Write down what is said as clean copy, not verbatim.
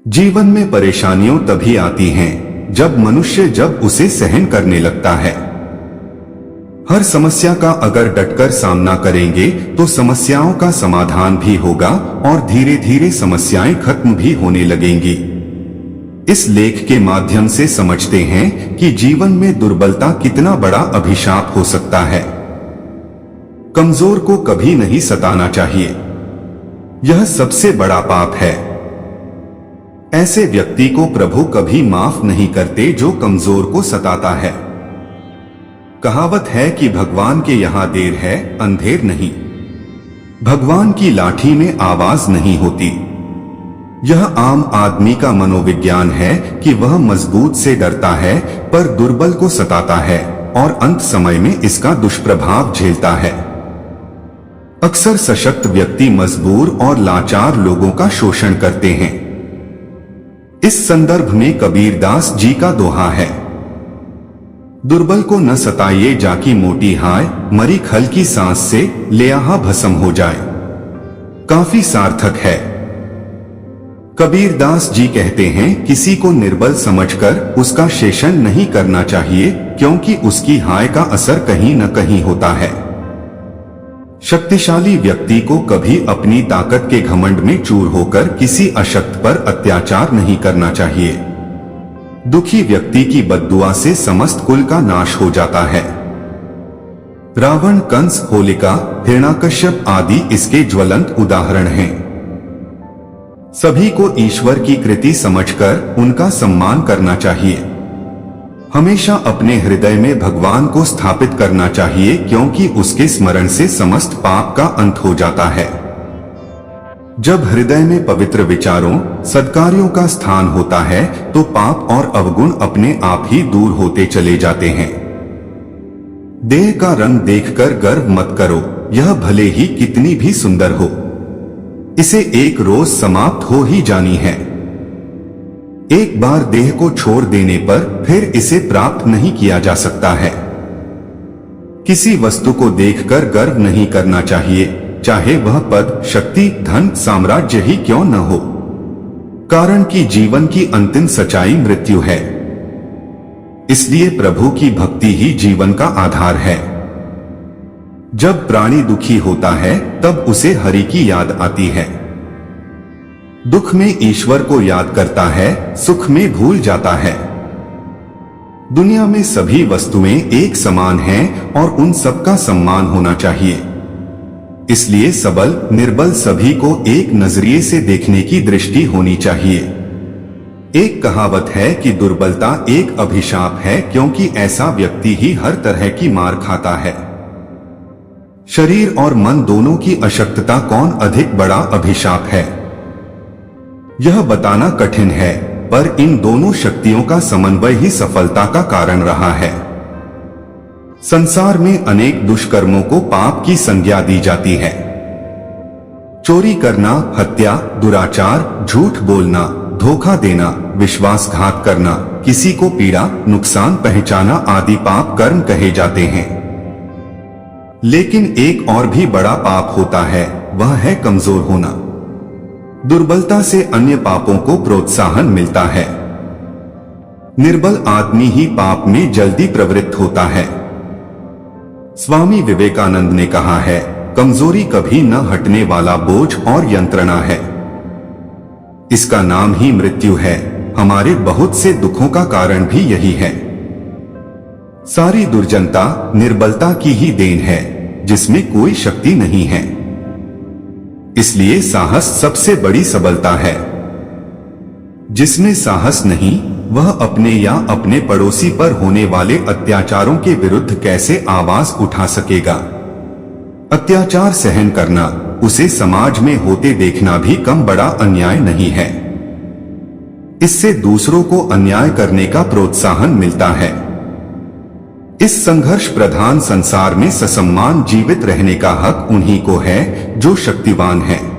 जीवन में परेशानियों तभी आती हैं जब मनुष्य उसे सहन करने लगता है। हर समस्या का अगर डटकर सामना करेंगे तो समस्याओं का समाधान भी होगा और धीरे धीरे समस्याएं खत्म भी होने लगेंगी। इस लेख के माध्यम से समझते हैं कि जीवन में दुर्बलता कितना बड़ा अभिशाप हो सकता है। कमजोर को कभी नहीं सताना चाहिए, यह सबसे बड़ा पाप है। ऐसे व्यक्ति को प्रभु कभी माफ नहीं करते जो कमजोर को सताता है। कहावत है कि भगवान के यहां देर है अंधेर नहीं। भगवान की लाठी में आवाज नहीं होती। यह आम आदमी का मनोविज्ञान है कि वह मजबूत से डरता है पर दुर्बल को सताता है और अंत समय में इसका दुष्प्रभाव झेलता है। अक्सर सशक्त व्यक्ति मजबूर और लाचार लोगों का शोषण करते हैं। इस संदर्भ में कबीरदास जी का दोहा है, दुर्बल को न सताइए जाकी मोटी हाय, मरी खल की सांस से ले आहा भस्म हो जाए। काफी सार्थक है। कबीरदास जी कहते हैं, किसी को निर्बल समझकर उसका शोषण नहीं करना चाहिए क्योंकि उसकी हाय का असर कहीं न कहीं होता है। शक्तिशाली व्यक्ति को कभी अपनी ताकत के घमंड में चूर होकर किसी अशक्त पर अत्याचार नहीं करना चाहिए। दुखी व्यक्ति की बद्दुआ से समस्त कुल का नाश हो जाता है। रावण, कंस, होलिका, हिरण्याकश्यप आदि इसके ज्वलंत उदाहरण हैं। सभी को ईश्वर की कृति समझकर उनका सम्मान करना चाहिए। हमेशा अपने हृदय में भगवान को स्थापित करना चाहिए क्योंकि उसके स्मरण से समस्त पाप का अंत हो जाता है। जब हृदय में पवित्र विचारों, सद्कार्यों का स्थान होता है तो पाप और अवगुण अपने आप ही दूर होते चले जाते हैं। देह का रंग देखकर गर्व मत करो, यह भले ही कितनी भी सुंदर हो, इसे एक रोज समाप्त हो ही जानी है। एक बार देह को छोड़ देने पर फिर इसे प्राप्त नहीं किया जा सकता है। किसी वस्तु को देखकर गर्व नहीं करना चाहिए, चाहे वह पद, शक्ति, धन, साम्राज्य ही क्यों न हो, कारण कि जीवन की अंतिम सच्चाई मृत्यु है। इसलिए प्रभु की भक्ति ही जीवन का आधार है। जब प्राणी दुखी होता है तब उसे हरि की याद आती है। दुख में ईश्वर को याद करता है, सुख में भूल जाता है। दुनिया में सभी वस्तुएं एक समान हैं और उन सबका सम्मान होना चाहिए। इसलिए सबल, निर्बल सभी को एक नजरिए से देखने की दृष्टि होनी चाहिए। एक कहावत है कि दुर्बलता एक अभिशाप है क्योंकि ऐसा व्यक्ति ही हर तरह की मार खाता है। शरीर और मन दोनों की अशक्तता कौन अधिक बड़ा अभिशाप है, यह बताना कठिन है, पर इन दोनों शक्तियों का समन्वय ही सफलता का कारण रहा है। संसार में अनेक दुष्कर्मों को पाप की संज्ञा दी जाती है। चोरी करना, हत्या, दुराचार, झूठ बोलना, धोखा देना, विश्वासघात करना, किसी को पीड़ा, नुकसान पहुंचाना आदि पाप कर्म कहे जाते हैं। लेकिन एक और भी बड़ा पाप होता है, वह है कमजोर होना। दुर्बलता से अन्य पापों को प्रोत्साहन मिलता है। निर्बल आदमी ही पाप में जल्दी प्रवृत्त होता है। स्वामी विवेकानंद ने कहा है, कमजोरी कभी न हटने वाला बोझ और यंत्रणा है। इसका नाम ही मृत्यु है। हमारे बहुत से दुखों का कारण भी यही है। सारी दुर्जनता निर्बलता की ही देन है, जिसमें कोई शक्ति नहीं है। इसलिए साहस सबसे बड़ी सबलता है। जिसमें साहस नहीं, वह अपने या अपने पड़ोसी पर होने वाले अत्याचारों के विरुद्ध कैसे आवाज उठा सकेगा। अत्याचार सहन करना, उसे समाज में होते देखना भी कम बड़ा अन्याय नहीं है। इससे दूसरों को अन्याय करने का प्रोत्साहन मिलता है। इस संघर्ष प्रधान संसार में ससम्मान जीवित रहने का हक उन्हीं को है जो शक्तिवान हैं।